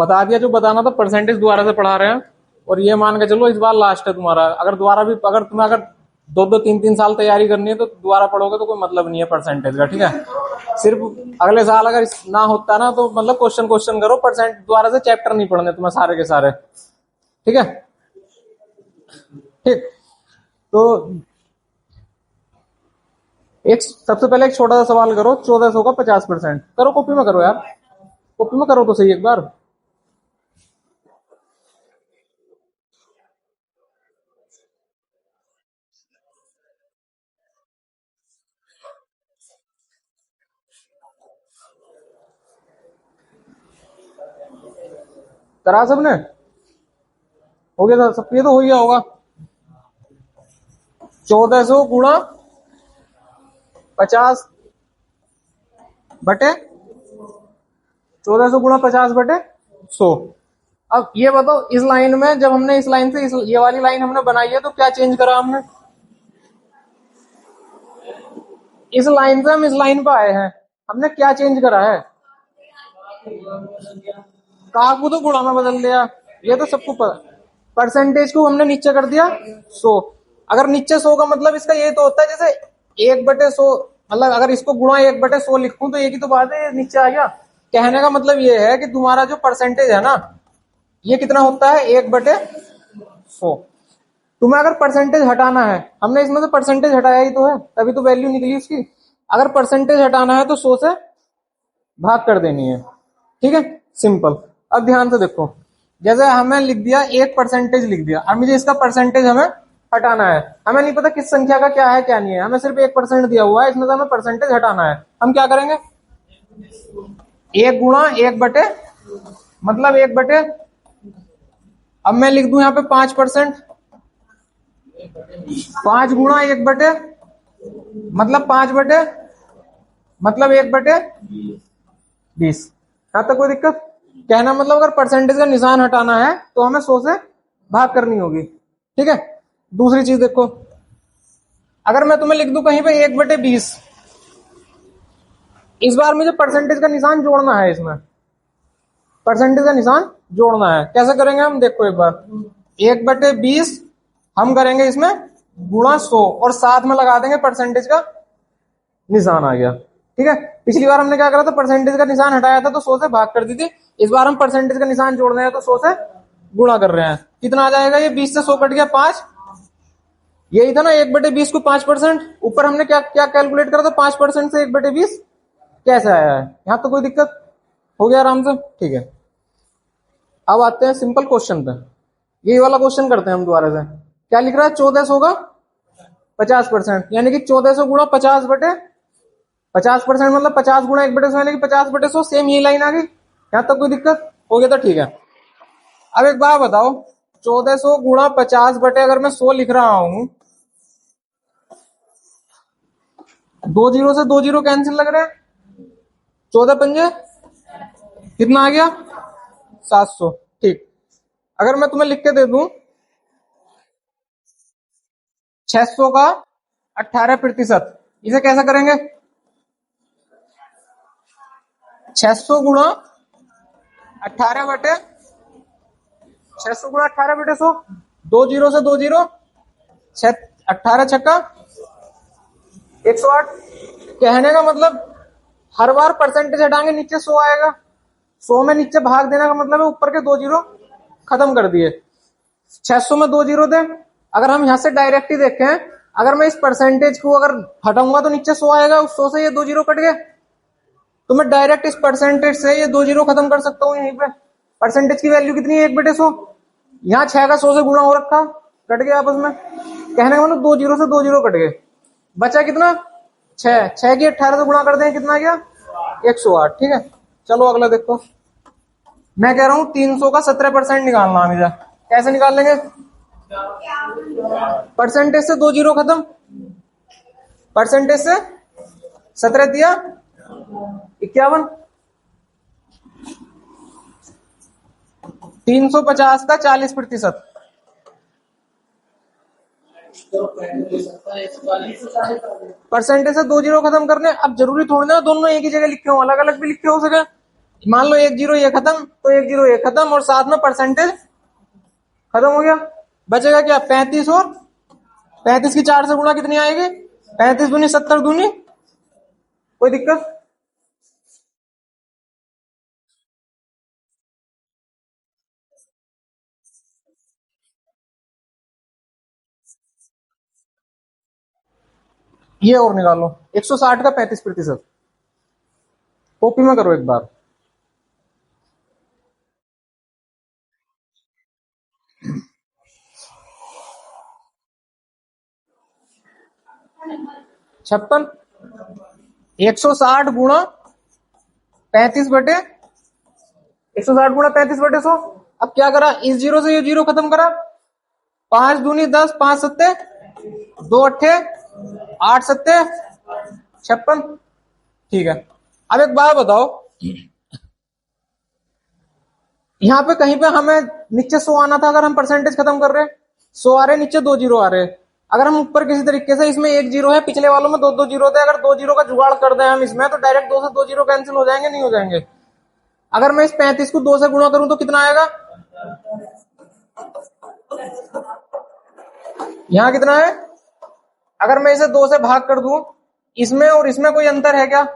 बता दिया जो बताना था, परसेंटेज दोबारा से पढ़ा रहे हैं। और ये मान के चलो इस बार लास्ट है तुम्हारा। अगर दोबारा भी अगर तुम्हें अगर 2-2 3-3 साल तैयारी करनी है तो दोबारा पढ़ोगे तो कोई मतलब नहीं है परसेंटेज का, ठीक है। सिर्फ अगले साल अगर ना होता ना तो मतलब क्वेश्चन क्वेश्चन करो, परसेंट दोबारा से चैप्टर नहीं पढ़ने तुम्हें सारे के सारे, ठीक है। ठीक, तो एक सबसे पहले एक छोटा सा सवाल करो, 1400 का 50%। करो कॉपी में करो यार, कॉपी में करो तो सही एक बार। करा सबने? हो गया था सब, ये तो हो गया होगा। 1400 गुणा 50 बटे 1400 गुणा 50 बटे 100। अब ये बताओ इस लाइन में, जब हमने इस लाइन से ये वाली लाइन हमने बनाई है तो क्या चेंज करा हमने? इस लाइन से हम इस लाइन पर आए हैं, हमने क्या चेंज करा है? का को तो गुणा में बदल दिया, ये तो सबको पता। परसेंटेज को हमने नीचे कर दिया 100। अगर नीचे 100 का मतलब इसका ये तो होता है जैसे 1/100, मतलब अगर इसको गुणा 1/100 लिखूं तो एक ही तो बात है, नीचे आ गया। कहने का मतलब ये है कि तुम्हारा जो परसेंटेज है ना, ये कितना होता है? 1/100। तुम्हें अगर परसेंटेज हटाना है, हमने इसमें से परसेंटेज हटाया ही तो है, तभी तो वैल्यू निकली उसकी। अगर परसेंटेज हटाना है तो 100 से भाग कर देनी है, ठीक है, सिंपल। अब ध्यान से देखो, जैसे हमें लिख दिया 1% लिख दिया, अब मुझे इसका परसेंटेज हमें हटाना है। हमें नहीं पता किस संख्या का क्या है क्या नहीं है, हमें सिर्फ 1% दिया हुआ है, इसमें से हमें परसेंटेज हटाना है। हम क्या करेंगे? 1 गुणा 1/, मतलब 1/, अब मैं लिख दूं यहाँ पे 5%। 5 गुणा 1/, मतलब 5/, मतलब 1/20। यहां तक कोई दिक्कत? कहना मतलब अगर परसेंटेज का निशान हटाना है तो हमें 100 से भाग करनी होगी, ठीक है। दूसरी चीज देखो, अगर मैं तुम्हें लिख दूं कहीं पे 1/20, इस बार मुझे परसेंटेज का निशान जोड़ना है, इसमें परसेंटेज का निशान जोड़ना है। कैसे करेंगे हम? देखो एक बार, 1/20 हम करेंगे इसमें गुणा 100 और साथ में लगा देंगे परसेंटेज का निशान आ गया, ठीक है। पिछली बार हमने क्या करा था? परसेंटेज का निशान हटाया था तो 100 से भाग कर दी थी। इस बार हम परसेंटेज का निशान जोड़ रहे हैं तो 100 से गुणा कर रहे हैं। कितना आ जाएगा? ये 20 से 100 कट गया 5, यही था ना 1/20 को 5%। ऊपर हमने क्या क्या कैलकुलेट करा था? 5% से 1/20 कैसे आया है? यहां तो कोई दिक्कत? हो गया आराम से, ठीक है। अब आते हैं सिंपल क्वेश्चन पे, यही वाला क्वेश्चन करते हैं हम दोबारा से। क्या लिख रहा है? 1400 का 50%, यानी कि 1400 गुणा 50%, मतलब 50 गुणा 1/100 यानी कि 50/100। सेम ये लाइन आ गई, यहां तक कोई दिक्कत? हो गया था, ठीक है। अब एक बात बताओ, 1400 गुणा 50 अगर मैं 100 लिख रहा हूं, 2 जीरो से 2 जीरो कैंसिल लग रहे हैं, 14×5 कितना आ गया? 700, ठीक। अगर मैं तुम्हें लिख के दे दूं 600 का 18%, इसे कैसा करेंगे? 600 गुणा 18/, 600 गुणा 18/100, 2 जीरो से 2 जीरो, 18 छक्का 108। कहने का मतलब हर बार परसेंटेज हटाएंगे नीचे 100 आएगा, 100 में नीचे भाग देने का मतलब है ऊपर के 2 जीरो खत्म कर दिए। 600 में 2 जीरो थे। अगर हम यहां से डायरेक्ट ही देखें, अगर मैं इस परसेंटेज को अगर हटाऊंगा तो नीचे 100 आएगा, उस 100 से ये 2 जीरो कट गए, तो मैं डायरेक्ट इस परसेंटेज से ये 2 जीरो खत्म कर सकता हूं। यहीं पे परसेंटेज की वैल्यू कितनी है? 1/100। यहाँ 6 का 100 से गुणा हो रखा, कट गया आपस में। कहने का मतलब 2 जीरो से 2 जीरो कट गए, बचा कितना? 6। 6 की 18 से गुणा कर दें, कितना गया? 108, ठीक है। चलो अगला देखो, मैं कह रहा हूं 300 का 17% निकालना है मुझे। कैसे निकाल लेंगे? परसेंटेज से 2 जीरो खत्म, परसेंटेज से 17 दिया 51, 350 का 40%। परसेंटेज से 2 जीरो खत्म करने। अब जरूरी थोड़ी ना दोनों एक ही जगह लिखे हो, अलग अलग भी लिखे हो सके। मान लो 1 जीरो ये खत्म, तो 1 जीरो ये खत्म, और साथ में परसेंटेज खत्म हो गया। बचेगा क्या? 35, और 35 की 4 से गुणा कितनी आएगी? 35 दूनी 70 दूनी, कोई दिक्कत? ये और निकालो 160 का 35%। कॉपी में करो एक बार। छप्पन, 160 गुणा 35/100। अब क्या करा? इस जीरो से ये जीरो खत्म करा। 5 दूनी 10, 5 सत्ते 2 अट्ठे 8 सत्ते 56। ठीक है। अब एक बात बताओ, यहां पे कहीं पे हमें नीचे 100 आना था, अगर हम परसेंटेज खत्म कर रहे हैं 100 आ रहे, नीचे 2 जीरो आ रहे। अगर हम ऊपर किसी तरीके से, इसमें 1 जीरो है, पिछले वालों में 2 जीरो थे, अगर 2 जीरो का जुगाड़ कर दें हम इसमें, तो डायरेक्ट 2 से 2 जीरो कैंसिल हो जाएंगे, नहीं हो जाएंगे? अगर मैं इस 35 को 2 से गुणा करूं तो कितना आएगा? यहां कितना है? अगर मैं इसे 2 से भाग कर दूं, इसमें और इसमें कोई अंतर है क्या?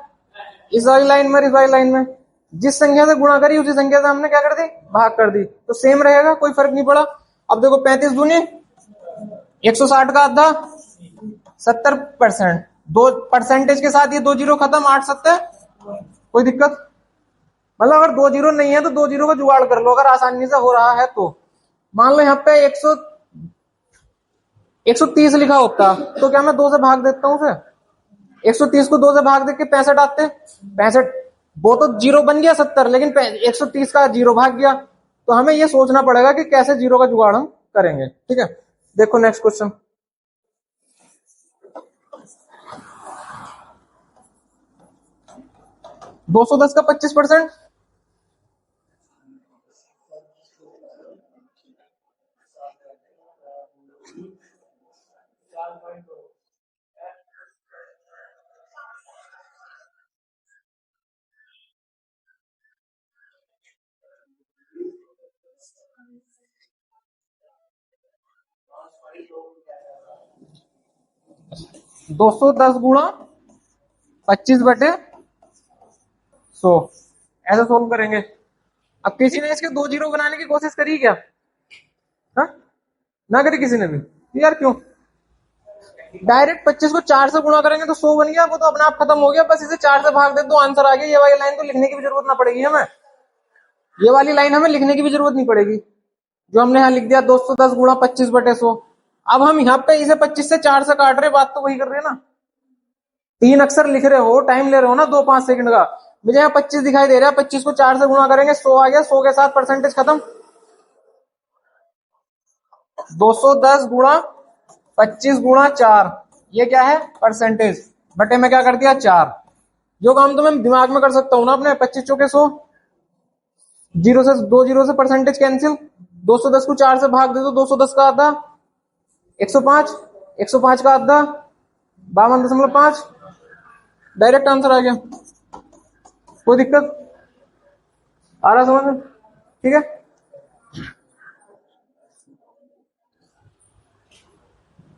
इस वाली लाइन में, इस वाली लाइन में जिस संख्या से गुणा करी उसी संख्या से हमने क्या कर दी? भाग कर दी, तो सेम रहेगा, कोई फर्क नहीं पड़ा। अब देखो 35 दूनी 160 का आधा 70%, दो परसेंटेज के साथ ये 2 जीरो खत्म, 8 सत्तर, कोई दिक्कत? मतलब अगर 2 जीरो नहीं है तो 2 जीरो का जुगाड़ कर लो, अगर आसानी से हो रहा है तो। मान लो यहाँ पे 130 लिखा होता, तो क्या मैं 2 से भाग देता हूँ उसे? 130 को 2 से भाग दे के 65 आते, 65 वो तो जीरो बन गया 70, लेकिन 130 का जीरो भाग गया। तो हमें ये सोचना पड़ेगा कि कैसे जीरो का जुगाड़ हम करेंगे। ठीक है, देखो नेक्स्ट क्वेश्चन। 210 का 25%, दो सौ दस गुणा 25/100, ऐसे सोल्व करेंगे। अब किसी ने इसके 2 जीरो बनाने की कोशिश करी क्या? हा? ना करी किसी ने भी? यार क्यों? डायरेक्ट 25 को 4 से गुणा करेंगे तो 100 बन गया, वो तो अपने आप खत्म हो गया। बस इसे 4 से भाग दे तो आंसर आ गया। ये वाली लाइन तो लिखने की भी जरूरत ना पड़ेगी हमें, ये वाली लाइन हमें लिखने की भी जरूरत नहीं पड़ेगी। जो हमने यहाँ लिख दिया 210 गुणा 25/100। अब हम यहाँ पे इसे 25 से 4 से काट रहे, बात तो वही कर रहे हैं ना। 3 अक्षर लिख रहे हो, टाइम ले रहे हो ना 2-5 सेकंड का। मुझे यहाँ 25 दिखाई दे रहा है, 25 को 4 से गुणा करेंगे 100 आ गया, 100 के साथ परसेंटेज खत्म। 210 गुणा 25 गुणा 4, ये क्या है? परसेंटेज। बटे में क्या कर दिया? 4। जो काम तो मैं दिमाग में कर सकता हूँ ना अपने, 25 चौके 100, जीरो से 2 जीरो से परसेंटेज कैंसिल। 210 को 4 से भाग दे दो, 210 का आधा 105, 105 का आधा 52.5, डायरेक्ट आंसर आ गया। कोई दिक्कत आ रहा समझ में? ठीक है,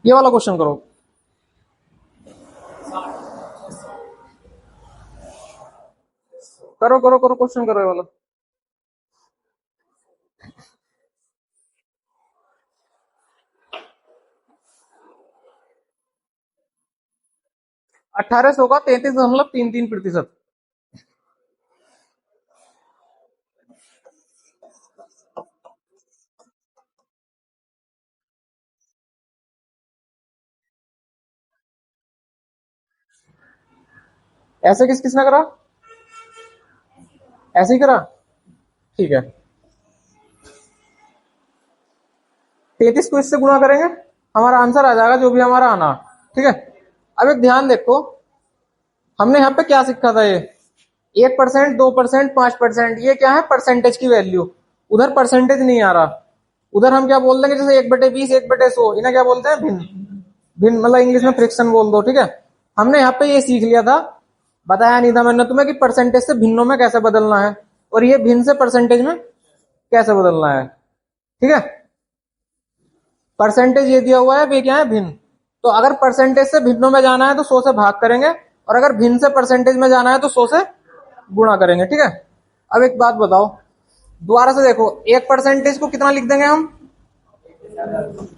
ये वाला क्वेश्चन करो। करो करो करो क्वेश्चन करो ये वाला। 1800 का 33.33%। ऐसे किस किसने करा? ऐसे ही करा, ठीक है। 33 को इससे गुणा करेंगे, हमारा आंसर आ जाएगा, जो भी हमारा आना। ठीक है, अब एक ध्यान देखो, हमने यहाँ पे क्या सीखा था? ये 1%, 2%, 5%, ये क्या है? परसेंटेज की वैल्यू। उधर परसेंटेज नहीं आ रहा, उधर हम क्या बोल देंगे? जैसे 1/20, 1/100, इन्हें क्या बोलते हैं? भिन्न। भिन्न मतलब इंग्लिश में फ्रिक्शन बोल दो। ठीक है, हमने यहाँ पे ये सीख लिया था, बताया नहीं था मैंने तुम्हें कि परसेंटेज से भिन्नों में कैसे बदलना है। और ये भिन्न से परसेंटेज में कैसे बदलना है। ठीक है, परसेंटेज ये दिया हुआ है, वे क्या है, भिन्न। तो अगर परसेंटेज से भिन्नों में जाना है तो 100 से भाग करेंगे, और अगर भिन्न से परसेंटेज में जाना है तो 100 से गुणा करेंगे। ठीक है, अब एक बात बताओ, दोबारा से देखो, एक परसेंटेज को कितना लिख देंगे हम,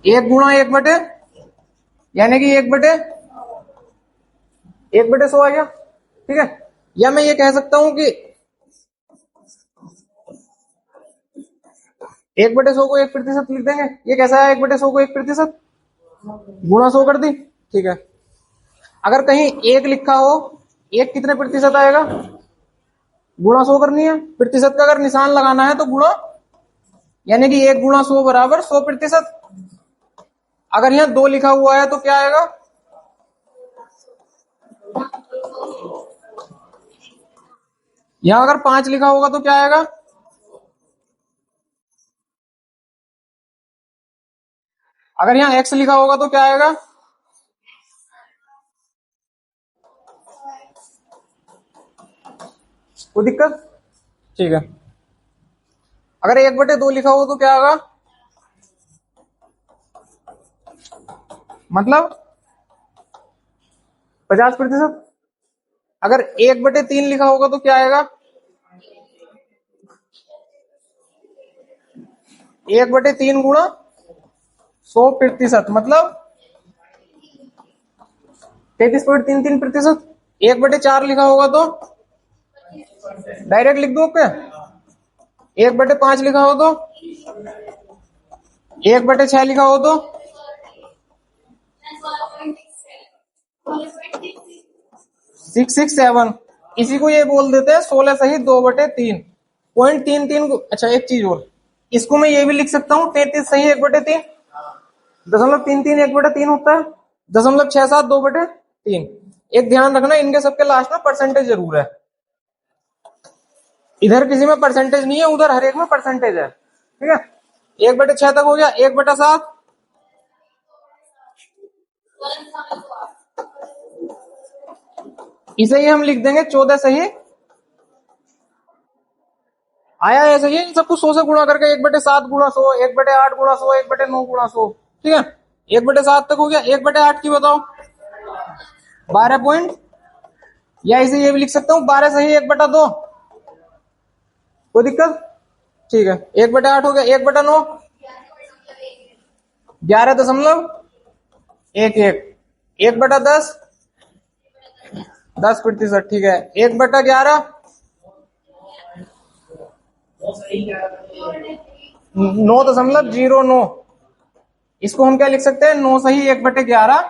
1 गुणा 1 बटे, यानी कि 1 बटे 100 आ गया। ठीक है, या मैं ये कह सकता हूं कि 1/100 को 1% लिख देंगे। ये कैसा है, 1/100 को 1% गुणा 100 कर दी। ठीक है, अगर कहीं 1 लिखा हो, 1 कितने प्रतिशत आएगा, गुणा 100 करनी है। प्रतिशत का अगर निशान लगाना है तो गुणा, यानी कि 1 गुणा 100 बराबर 100%। अगर यहां 2 लिखा हुआ है तो क्या आएगा, यहां अगर 5 लिखा होगा तो क्या आएगा, अगर यहां x लिखा होगा तो क्या आएगा, कोई दिक्कत। ठीक है, अगर 1/2 लिखा हो तो क्या होगा, मतलब 50%। अगर 1/3 लिखा होगा तो क्या आएगा, 1/3 गुणा 100%, मतलब 33.33%। 1/4 लिखा होगा तो डायरेक्ट लिख दो क्या, 1/5 लिखा हो तो, 1/6 लिखा हो तो 667। इसी को ये बोल देते हैं 16 सही 2/3, 0.33। अच्छा एक चीज और, इसको मैं ये भी लिख सकता हूँ 33 सही 1/3, 0.33 1/3 होता है, 0.67 2/3। एक ध्यान रखना, इनके सबके लास्ट में परसेंटेज जरूर है। इधर किसी में परसेंटेज नहीं है, उधर हर एक में परसेंटेज है। ठीक है, 1/6 तक हो गया। 1/7 इसे ही हम लिख देंगे 14 सही, आया है सही है। इन सबको 100 से गुणा करके 1/7 गुणा 100, 1/8 गुणा 100, 1/9 गुणा 100। ठीक है, 1/7 तक हो गया। 1/8 की बताओ, 12 पॉइंट, या इसे ये भी लिख सकता हूँ 12 सही 1/2, कोई दिक्कत। ठीक है, 1/8 हो गया। 1/9 11.11, 1/10 10%। ठीक है, 1/11 9.09। इसको हम क्या लिख सकते हैं, 9 सही 1/11,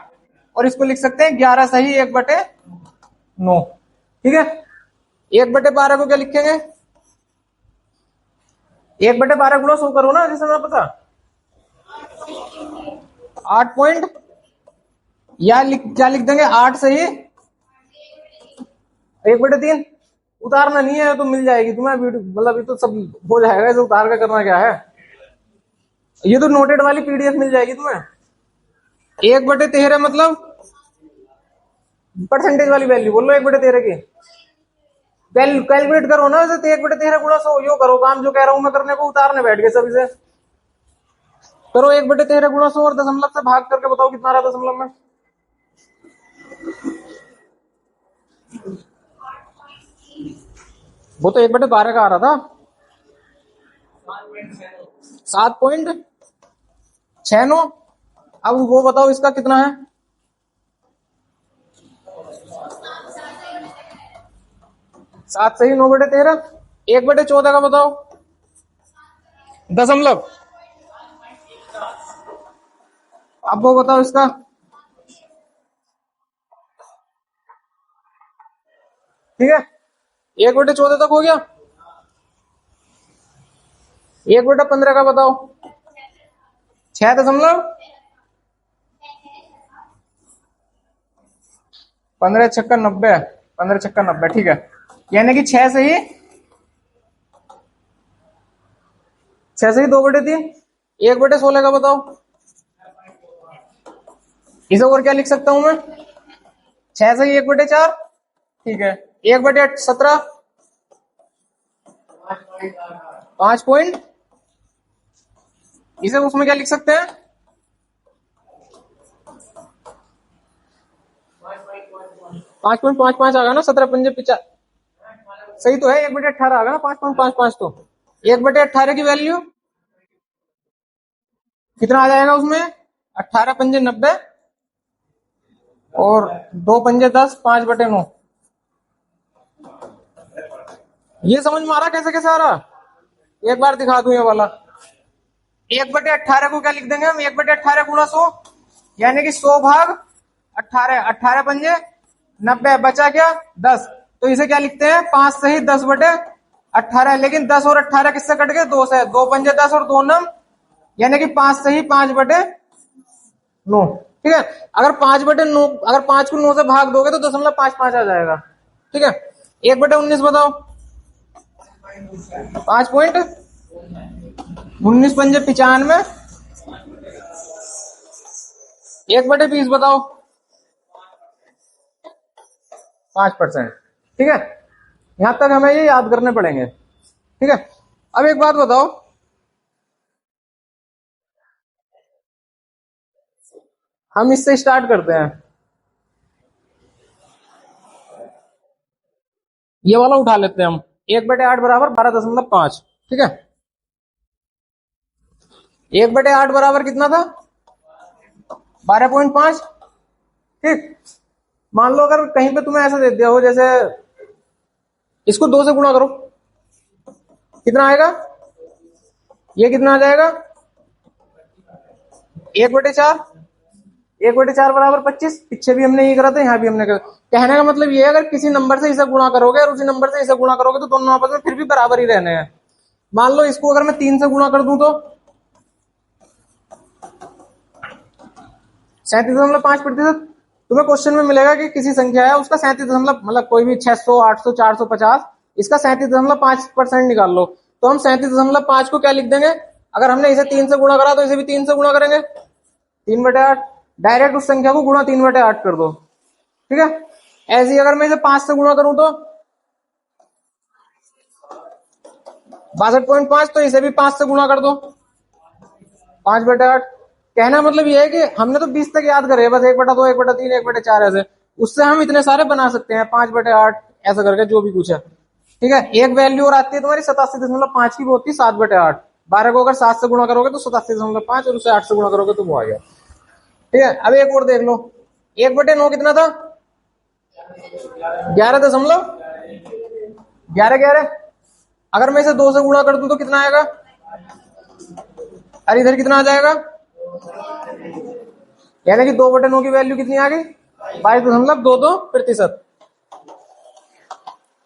और इसको लिख सकते हैं 11 सही 1/9। ठीक है, 1/12 को क्या लिखेंगे, 1/12 गुणा 100 करो ना, जैसे मैं पता 8 पॉइंट, या क्या लिख देंगे 8 सही 1/3। उतारना नहीं है तो मिल जाएगी तुम्हें, मतलब ये तो सब हो जाएगा, इसे उतार कर करना क्या है, ये तो नोटेड वाली पीडीएफ मिल जाएगी तुम्हें। 1/13 मतलब परसेंटेज वाली वैल्यू बोल लो 1/13 की, कैलकुलेट करो ना वैसे, 1/13 गुणा 100, यो करो काम जो कह रहा हूं मैं करने को, उतारने बैठ गए सभी से। करो 1/13 गुणा 100 और दशमलव से भाग करके बताओ कितना रहा दशमलव में। वो तो 1/12 का आ रहा था, 7.69। अब वो बताओ इसका कितना है, 7 सही 9/13। 1/14 का बताओ, दशमलव। अब वो बताओ इसका, ठीक है, 1/14 तक हो गया। 1/15 का बताओ, 6.15 6 90, 15 6 90। ठीक है, यानी कि 6 सही 2/3। 1/16 का बताओ, इसे और क्या लिख सकता हूं मैं, 6 सही 1/4। ठीक है, 1/17 5 पॉइंट, इसे उसमें क्या लिख सकते हैं? 5.55 आ गया ना, 17 पंजे 50, सही तो है, 1/18 आ गया ना, 5.55 तो 1/18 की वैल्यू कितना आ जाएगा उसमें? 18 पंजे 90 और 2 पंजे 10, 5/9। ये समझ में आ रहा कैसे कैसे आ रहा? एक बार दिखा दूं ये वाला। 1/18 को क्या लिख देंगे हम? 1/18 गुणा 100, यानी कि 100 भाग 18, 18 पंजे 90, बचा क्या? 10। तो इसे क्या लिखते हैं? 5 सही 10/18। लेकिन 10 और 18 किससे कट गए? 2 से। 2 पंजे 10 और 2 9, यानी कि 5 सही 5/9। ठीक है, अगर 5/9, अगर 5 को 9 से भाग दोगे तो 0.55 आ जाएगा। ठीक है, 1/19 बताओ। 5.19 पंजे 95, 1/20 बताओ। 5%। ठीक है, यहां तक हमें ये याद करने पड़ेंगे। ठीक है, अब एक बात बताओ, हम इससे स्टार्ट करते हैं। ये वाला उठा लेते हैं हम। 1/8 बराबर 12.5। ठीक है, 1/8 बराबर कितना था? 12.5। ठीक, मान लो अगर कहीं पे तुम्हें ऐसा दे दिया हो, जैसे इसको 2 से गुणा करो, कितना आएगा? ये कितना आ जाएगा? 1/4। 1/4 बराबर 25। पीछे भी हमने ये करा था, यहाँ भी हमने करा। कहने का मतलब ये है, अगर किसी नंबर से इसे गुणा करोगे और उसी नंबर से इसे गुणा करोगे तो दोनों आपस में फिर भी बराबर ही रहने हैं। मान लो इसको अगर मैं 3 से गुणा कर दूं तो 37.5%। तुम्हें क्वेश्चन में मिलेगा कि किसी संख्या है उसका 37 मतलब कोई भी 600, 800, 450, इसका 37.5% निकाल लो। तो हम 37.5 को क्या लिख देंगे? अगर हमने इसे 3 से गुणा करा तो इसे भी 3 से गुणा करेंगे, 3/8। डायरेक्ट उस संख्या को गुणा 3/8 कर दो। ठीक है, ऐसे ही अगर मैं इसे 5 से गुणा करूं तो 62.5, तो इसे भी 5 से गुणा कर दो, 5/8। कहना मतलब ये है कि हमने तो 20 तक याद करे, बस 1/2, 1/3, 1/4 ऐसे। उससे हम इतने सारे बना सकते हैं, 5/8 ऐसा करके, जो भी कुछ है। ठीक है, एक वैल्यू और आती है तुम्हारी 87.5 की, वो होती है 7/8। 12 को अगर 7 से गुणा करोगे तो 87.5, और उसे 8 से गुणा करोगे तो वो आ गया। ठीक है, अब एक और देख लो। 1/9 कितना था? 11.11। अगर मैं इसे 2 से गुणा कर दूं तो कितना आएगा? अरे इधर कितना आ जाएगा? यानी कि 2/9 की वैल्यू कितनी आ गई? 22.22%।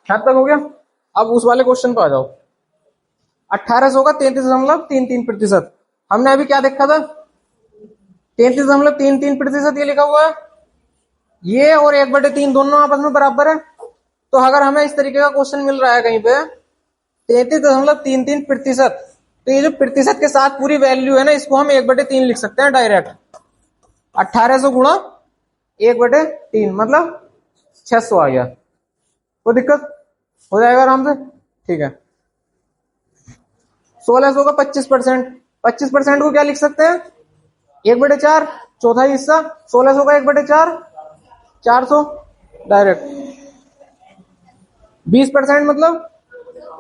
यहां तक हो गया। अब उस वाले क्वेश्चन पर आ जाओ। 1800 का 33.33%। हमने अभी क्या देखा था? 33.33% ये लिखा हुआ है, ये और 1/3 दोनों आपस में बराबर है। तो अगर हमें इस तरीके का क्वेश्चन मिल रहा है कहीं पे 33.33%, तो ये जो प्रतिशत के साथ पूरी वैल्यू है ना, इसको हम 1/3 लिख सकते हैं डायरेक्ट। 1800 गुणा 1/3 मतलब 600 आ गया। कोई दिक्कत हो जाएगा आराम से। ठीक है, 1600 का 25%। 25% को क्या लिख सकते हैं? 1/4, चौथा हिस्सा। 1600 का 1/4, 400 डायरेक्ट। 20% मतलब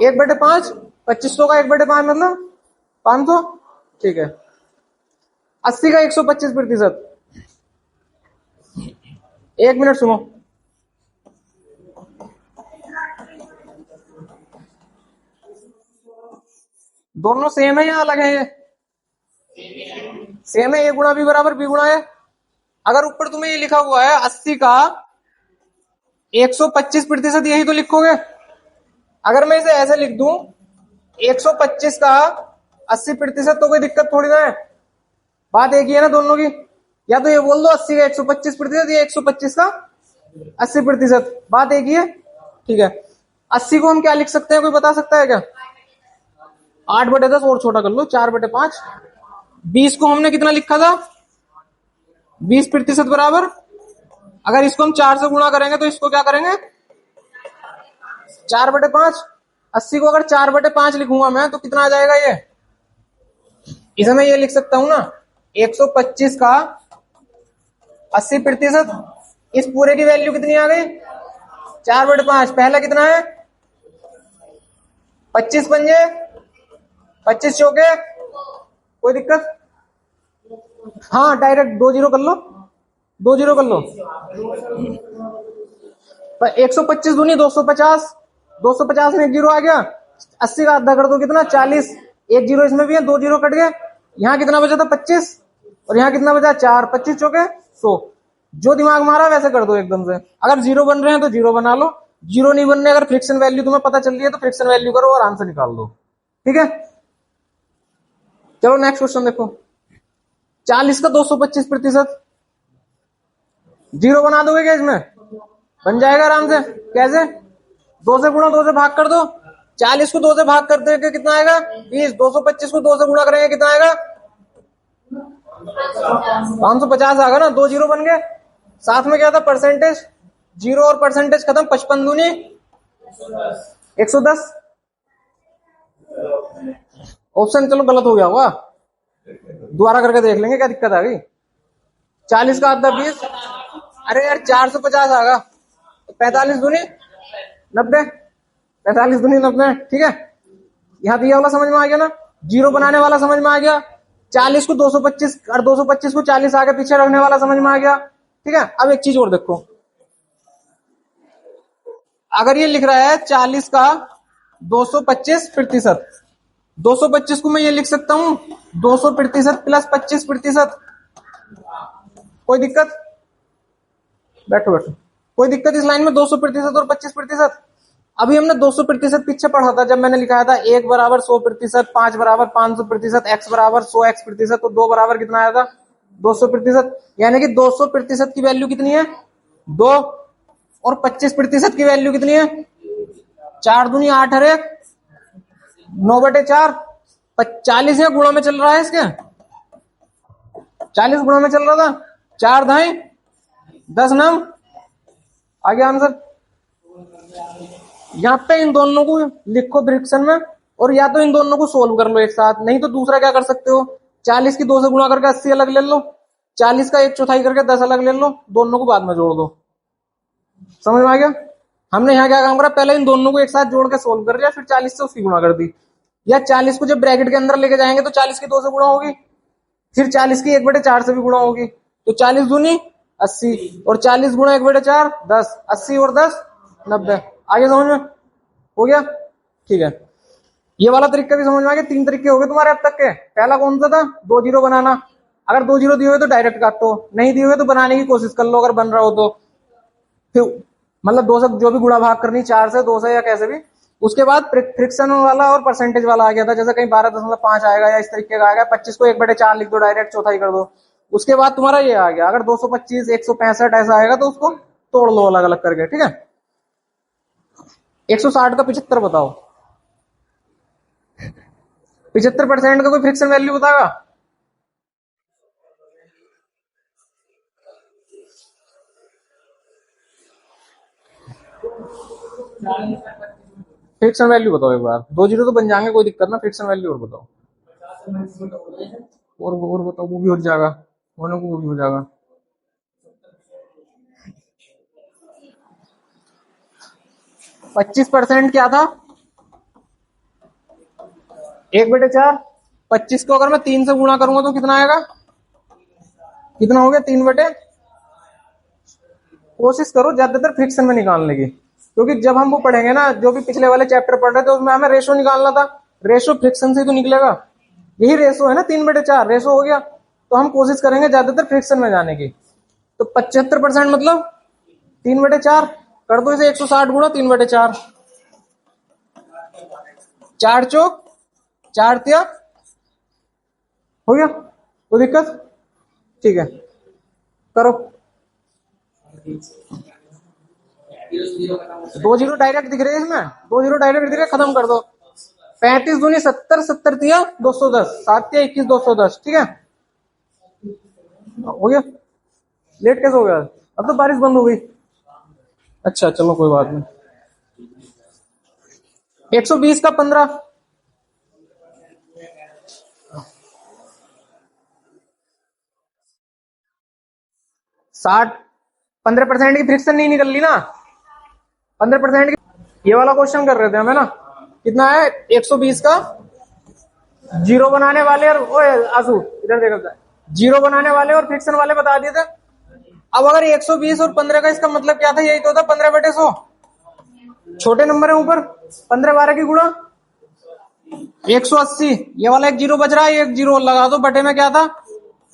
1/5। 2500 का 1/5 मतलब 500। ठीक है, 80 का 125%। 1 मिनट सुनो, दोनों सेम है या अलग है? ये सेम है, ए गुणा बी बराबर बी गुणा है। अगर ऊपर तुम्हें ये लिखा हुआ है 80 का 125%, यही तो लिखोगे। अगर मैं इसे ऐसे लिख दूं 125 का 80%, तो कोई दिक्कत थोड़ी ना है। बात एक ही है ना दोनों की। या तो ये बोल दो 80 का 125%, या 125 का 80%, बात एक ही है। ठीक है, 80 को हम क्या लिख सकते हैं, कोई बता सकता है क्या? 8/10 और छोटा कर लो, 4/5। 20 को हमने कितना लिखा था? 20% बराबर, अगर इसको हम 4 से गुणा करेंगे तो इसको क्या करेंगे? 4/5। 80 को अगर 4/5 लिखूंगा मैं तो कितना आ जाएगा ये, इसे मैं ये लिख सकता हूं ना 125 का 80%। इस पूरे की वैल्यू कितनी आ गई 4/5। पहला कितना है 25 पंजे 25 चौके, कोई दिक्कत? हाँ डायरेक्ट 2 जीरो कर लो, 2 जीरो कर लो। 125 दूनी 250, 250 में 1 जीरो आ गया। 80 का आधा कर दो कितना 40, 1 जीरो इसमें भी है, 2 जीरो कट गए। यहाँ कितना बचा था 25 और यहाँ कितना बचा 4, 25 चौके 100। जो दिमाग मारा वैसे कर दो एकदम से। अगर जीरो बन रहे हैं तो जीरो बना लो, जीरो नहीं बनने अगर फ्रिक्शन वैल्यू तुम्हें पता चल रही है तो फ्रिक्शन वैल्यू करो और आंसर निकाल दो। ठीक है, चलो नेक्स्ट क्वेश्चन देखो। 40 का 225%, जीरो बना दोगे क्या इसमें? बन जाएगा आराम से। कैसे? 2 से गुणा 2 से भाग कर दो। 40 को 2 से भाग करते हैं कितना आएगा 20। 225 को 2 से गुणा करेंगे कितना आएगा 550 आएगा ना। 2 जीरो बन गए। साथ में क्या था परसेंटेज, जीरो और परसेंटेज खत्म। 55 दूनी 110। ऑप्शन चलो गलत हो गया होगा, दोबारा करके देख लेंगे क्या दिक्कत आ गई। 40 का आधा 20, अरे यार 450 आएगा। 45 दूनी 90, 45 दूनी 90। ठीक है, यहाँ दिया वाला समझ में आ गया ना, जीरो बनाने वाला समझ में आ गया। 40 को 225 और 225 को 40 आगे पीछे रखने वाला समझ में आ गया। ठीक है, अब एक चीज और देखो, अगर ये लिख रहा है 40 का 225%, 225 को मैं ये लिख सकता हूं 200% प्लस 25%। कोई दिक्कत? बैठो बैठो, कोई दिक्कत इस लाइन में? 200% और 25%। अभी हमने 200% पीछे पढ़ा था जब मैंने लिखाया था 1 बराबर 100%, 5 बराबर 500%, x बराबर 100x%। तो 2 बराबर कितना आया था 200%। यानी कि 200% की वैल्यू कितनी है 2 और 25% की वैल्यू कितनी है 4 दूनी 8 हर एक 9/4। 40 या गुणा में चल रहा है इसके, 40 गुणा में चल रहा था। 4 धाई 10 नम आ गया आंसर। यहाँ पे इन दोनों को लिखो फ्रिक्शन में और या तो इन दोनों को सोल्व कर लो एक साथ, नहीं तो दूसरा क्या कर सकते हो 40 की 2 से गुणा करके 80 अलग ले लो, 40 का 1/4 करके 10 अलग ले लो, दोनों को बाद में जोड़ दो। समझ में आ गया? हमने यहाँ क्या काम करा, पहले इन दोनों को एक साथ जोड़ के सोल्व कर दिया, फिर 40 से उसकी गुणा कर दी। या 40 को जब ब्रैकेट के अंदर लेके जाएंगे तो 40 की 2 से गुणा होगी, फिर 40 की 1/4 से भी गुणा होगी। तो 40 दूनी 80 और 40 गुणा 1/4 10, 80 और 10 90। आगे समझ में हो गया? ठीक है, ये वाला तरीका भी समझ में आ गया। 3 तरीके हो गए तुम्हारे अब तक के। पहला कौन सा था 2 जीरो बनाना, अगर 2 जीरो दिए हुए तो डायरेक्ट काटो, नहीं दिए हुए तो बनाने की कोशिश कर लो अगर बन रहा हो तो। फिर मतलब 2 से जो भी गुणा भाग करनी, 4 से 2 से या कैसे भी। उसके बाद फ्रिक्शन वाला और परसेंटेज वाला आ गया था, जैसे कहीं 12.5 आएगा या इस तरीके का आएगा। 25 को 1/4 लिख दो, डायरेक्ट चौथाई कर दो। उसके बाद तुम्हारा ये आ गया, अगर 225 165 ऐसा आएगा तो उसको तोड़ लो अलग अलग करके। ठीक है, 160 का 75 बताओ, 75% का कोई फ्रिक्शन वैल्यू बताएगा? फ्रिक्शन वैल्यू बताओ एक बार। 2 जीरो तो बन जाएंगे, कोई दिक्कत ना। फ्रिक्शन वैल्यू और बताओ, और बताओ, वो भी हो जाएगा, दोनों को वो भी हो जाएगा। 25% क्या था 1/4। 25 को अगर मैं 3 से गुणा करूंगा तो कितना आएगा, कितना हो गया 3/। कोशिश करो ज्यादातर फ्रिक्शन में निकालने की, क्योंकि जब हम वो पढ़ेंगे ना, जो भी पिछले वाले चैप्टर पढ़ रहे थे उसमें हमें रेशो निकालना था। रेशो फ्रिक्शन से तो निकलेगा, यही रेशो है ना 3/4 रेशो हो गया। तो हम कोशिश करेंगे ज्यादातर फ्रिक्शन में जाने की। तो 75% मतलब 3/4 कर दो इसे, 160 गुणा 3/4, 4 चौक 4 तिया हो गया। कोई दिक्कत? ठीक है करो। 2 जीरो डायरेक्ट दिख रहे हैं इसमें, 2 जीरो डायरेक्ट दिख रहे, खत्म कर दो। 35 दूनी 70, 70 तिया 210, 7 तिया 21 210। ठीक है, हो गया। लेट कैसे हो गया? अब तो बारिश बंद हो गई। अच्छा चलो कोई बात नहीं। 120 का 15, 60, 15% की फ्रिक्शन नहीं निकल ली ना, 15% की। ये वाला क्वेश्चन कर रहे थे हमें ना, कितना है 120 का जीरो बनाने वाले, और ओए आंसू इधर देखा, जीरो बनाने वाले और फ्रिक्शन वाले बता दिए थे। अब अगर 120 और 15 का इसका मतलब क्या था, यही तो था 15/100, छोटे नंबर है ऊपर, 15/12 की गुणा 180, ये वाला एक जीरो बच रहा है, एक जीरो लगा दो, बटे में क्या था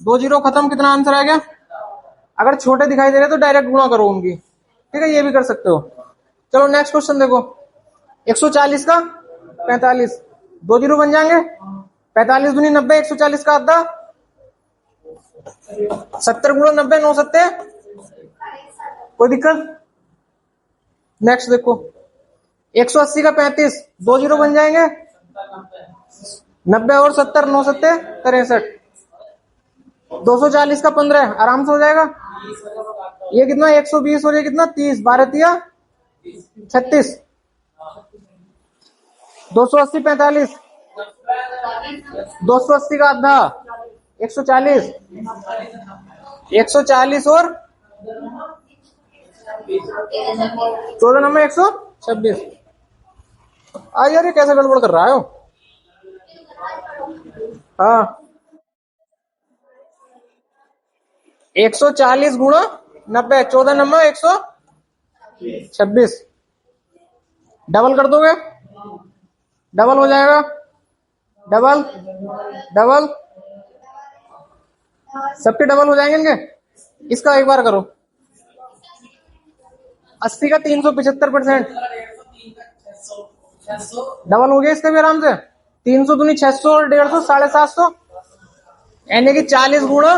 2 जीरो, खत्म, कितना आंसर आ गया। अगर छोटे दिखाई दे रहे तो डायरेक्ट गुणा करो उनकी, ठीक है, ये भी कर सकते हो। चलो नेक्स्ट क्वेश्चन देखो, 140 का 45, 2 जीरो बन जाएंगे, 45 दूनी 90, 140 का आधा 70 गुणा 90, 9 सत्ते, कोई दिक्कत। नेक्स्ट देखो 180 का 35, 2 जीरो बन जाएंगे, 90 और 70, 9 सत्ते 63, 240 का 15 आराम से हो जाएगा। ये कितना 120 और ये कितना 30, 12 तिया 36, 280 45, 280 का आधा 140, 140 और 14 नंबर 126। यार ये कैसे गड़बड़ कर रहा है हो? हाँ 140 गुणा 90, 14 नंबर 126, डबल कर दोगे, डबल हो जाएगा, डबल डबल, सबके डबल हो जाएंगे इनके। इसका एक बार करो, 80 का 375%, डबल हो गया इसका भी आराम से, 300 दूनी 600 और 150, 750, यानी कि 40 गुणा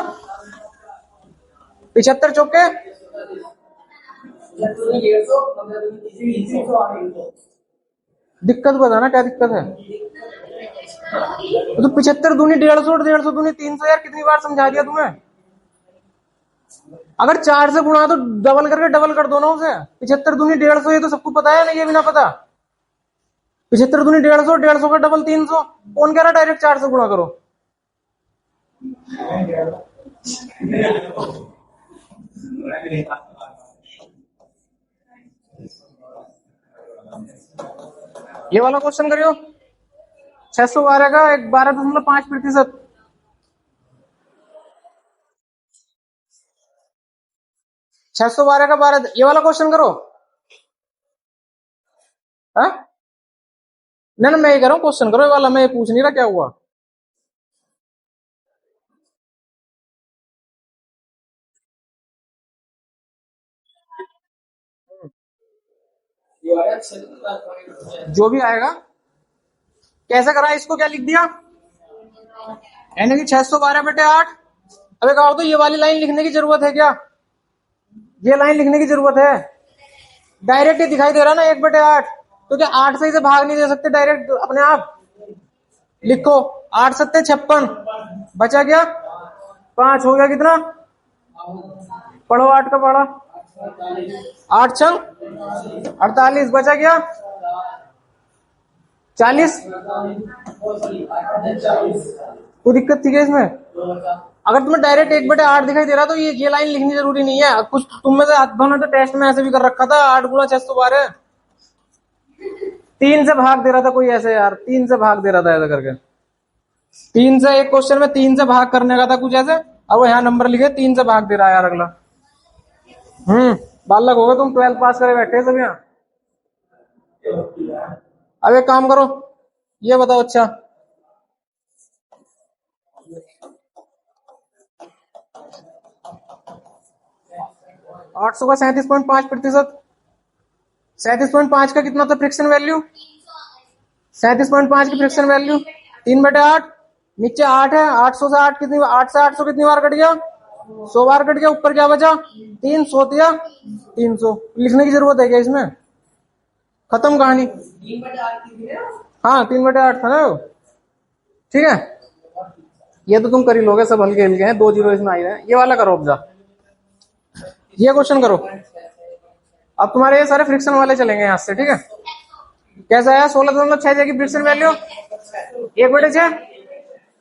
75 चौके, दिक्कत बताना क्या दिक्कत है। तो 75 दूनी 150 और 150 दूनी 300, यार कितनी बार समझा दिया तुम्हें। अगर 4 से गुणा तो डबल करके डबल कर दो ना उसे, 75 दूनी 150, ये तो सबको पता है ना, ये भी ना पता। 75 दूनी 150, 150 का डबल 300, कौन कह रहा डायरेक्ट 4 से गुणा करो। ये वाला क्वेश्चन करियो, 612 का 12.5%, 612 का 12, ये वाला क्वेश्चन करो। हाँ ना मैं ये कह रहा हूँ क्वेश्चन करो ये वाला, मैं ये पूछ नहीं रहा क्या हुआ। जो भी आएगा, कैसे करा इसको, क्या लिख दिया, यानी कि 612/8। अबे कहा तो ये वाली लाइन लिखने की जरूरत है क्या, ये लाइन लिखने की जरूरत है, डायरेक्ट ही दिखाई दे रहा ना 1/8, तो क्या 8 से इसे भाग नहीं दे सकते डायरेक्ट अपने आप, लिखो 8 सत्ते 56, बचा क्या 5, हो गया कितना, पढ़ो 8 का पढ़ा, 8 छंग 48, बचा क्या 40, कोई दिक्कत थी क्या इसमें। अगर तुम्हें डायरेक्ट 1/8 दिखाई दे रहा तो ये लाइन लिखनी जरूरी नहीं है। कुछ तुम में से ने तो टेस्ट में ऐसे भी कर रखा था, 8 गुणा 612, 3 से भाग दे रहा था कोई ऐसे, यार 3 से भाग दे रहा था ऐसा करके, 3 से एक क्वेश्चन में 3 से भाग करने का था कुछ ऐसे, और वो यहाँ नंबर लिखे 3 से भाग दे रहा है यार अगला। बालक हो गए तुम, 12 पास करे बैठे सब यहाँ। अब एक काम करो, ये बताओ, अच्छा 800 का 37.5%, 37.5 का कितना था फ्रिक्शन वैल्यू, 37.5 की फ्रिक्शन वैल्यू 3/8, नीचे 8 है, 800 से 8 कितनी, 8 से 800 कितनी बार कट गया, 100 बार कट गया, ऊपर क्या बचा 300 दिया, 300 लिखने की जरूरत है क्या इसमें, खत्म कहानी। हाँ 3/8 था ना, ठीक है, ये तो तुम कर ही लोगे, सब हल्के हल्के हैं, 2 जीरो इसमें आई रहे हैं। ये वाला करो अब जा, ये क्वेश्चन करो। अब तुम्हारे ये सारे फ्रिक्शन वाले चलेंगे यहां से, ठीक है। कैसा आया 16.6 की फ्रिक्शन वैल्यू 1/6,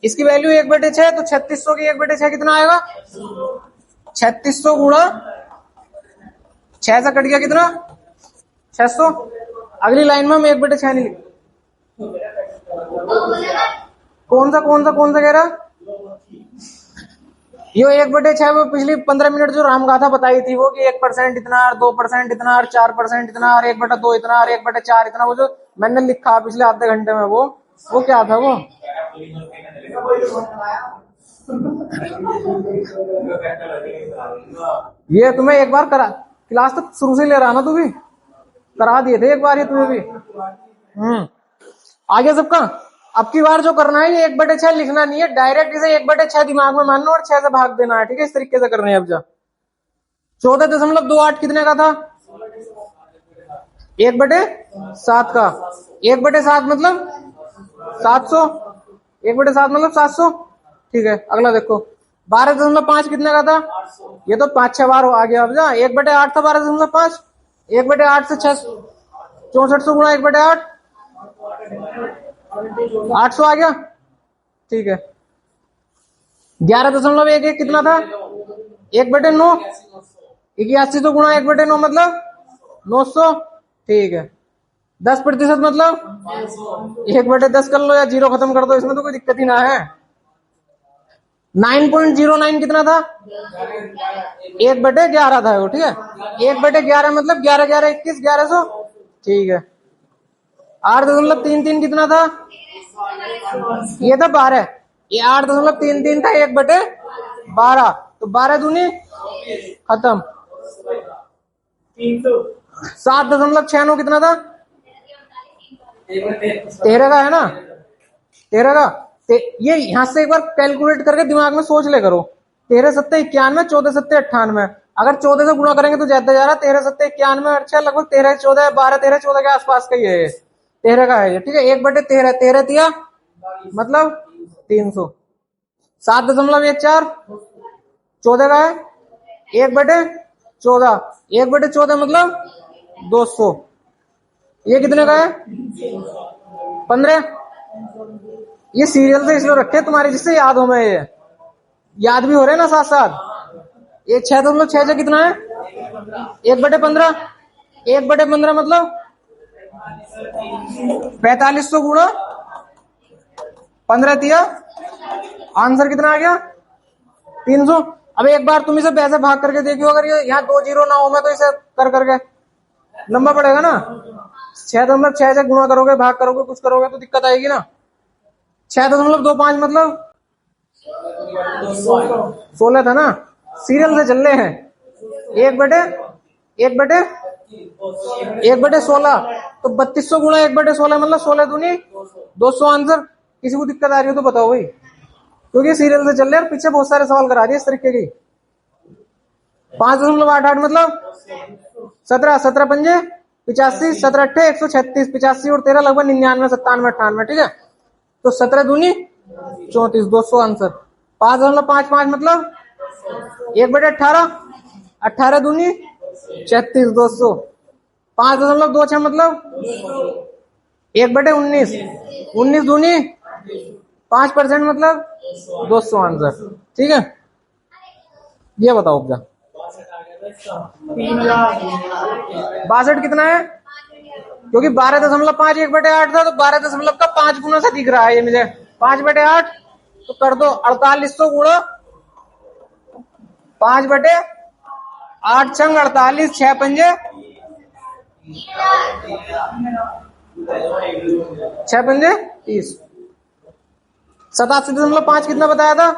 इसकी वैल्यू 1/6, तो 3600 की 1/6 कितना आएगा 3600 गुणा 6 से कट गया कितना 600। अगली लाइन में हम 1/6 नहीं लिख, कौन सा कह रहा, ये 1/6 वो पिछली 15 मिनट जो रामगाथा बताई थी वो कि 1% इतना और 2% इतना और 4% इतना और 1/2 इतना और 1/4 इतना, वो जो मैंने लिखा पिछले आधे घंटे में वो क्या था वो ये तुम्हें एक बार करा, क्लास तो शुरू से ले रहा ना, तू भी करा दिए थे एक बार ये तुम्हें भी। आगे सबका अब की बार जो करना है ये 1/6 लिखना नहीं है, डायरेक्ट इसे 1/6 दिमाग में मानना और 6 से भाग देना है, ठीक है, इस तरीके से करना है। अब जा 14.28 कितने का था 1/7 का, 1/7 मतलब 700, 1/7 मतलब 700, ठीक है। अगला देखो 12.5 कितने का था, ये तो 5-6 बार आ गया। अब जा 1/8 था 12.5, 1/8 से 6 6400 गुणा 1/8 800 आ गया, ठीक है। 11.11 कितना था 1/9, 8100 गुणा 1/9 मतलब 900, ठीक है। 10% मतलब 1/10 कर लो या 0 खत्म कर दो, इसमें तो कोई दिक्कत ही ना है। 9.09 कितना था 1/11 था वो, ठीक है। 1/11 मतलब 11 11 21 1100, ठीक है। 8.33 कितना था, ये था 12, ये 8.33 था 1/12, तो 12 दूनी खत्म। 7.69 कितना था 13 का है ना, 13 का। ये यहां से एक बार कैलकुलेट करके दिमाग में सोच ले करो, 13 7 91, 14 7 98, अगर 14 से गुणा करेंगे तो ज्यादा जा रहा, 13 7 91, अच्छा लगभग 13 14 12 13 14 के आसपास का ही है, 13 का है ये, ठीक है। 1/13 13 दिया मतलब 300, 7.14 14 का है, 1/14 1/14 मतलब 200, ये कितने का है 15। ये सीरियल से इसलिए रखे तुम्हारे जिससे याद हो, मैं ये याद भी हो रहे हैं ना साथ साथ। ये 6.6 से कितना है 1/15, 1/15 मतलब 4500 गुणा 15 दिया, आंसर कितना आ गया 300। अब एक बार तुम इसे वैसे भाग करके देखियो, अगर ये यहाँ 2 0 ना हो, मैं तो इसे कर करके लंबा पड़ेगा ना। 6.6 से गुणा करोगे भाग करोगे कुछ करोगे तो दिक्कत आएगी ना। 6.25 मतलब 16 था ना, सीरियल से चल रहे हैं। 1/16 तो 3200 गुणा 1/16 मतलब 16 दूनी 200, आंसर। किसी को दिक्कत आ रही हो तो बताओ भाई, क्योंकि सीरियल से चल रहे हैं, पीछे बहुत सारे सवाल करा रही है इस तरीके की। 5.88 मतलब 17, 17 पंजे 85, 17 अट्ठे 136, 85 और 13 लगभग 99 97 98, ठीक है। तो 17 दूनी 34, 200 आंसर। 5.55 मतलब 1/18, 18 दूनी 36, 200। 5.26 मतलब 1/19, 19 दूनी 5% मतलब 200 आंसर, ठीक है। ये बताओ उपजा 62 कितना है, क्योंकि 12.5 1/8 था, तो 12 का 5 गुना से दिख रहा है ये मुझे। 5/8 तो कर दो 4800 गुणा 5/8 छंग 48, 6 पंजे 6 पंजे 30। 87.5 कितना बताया था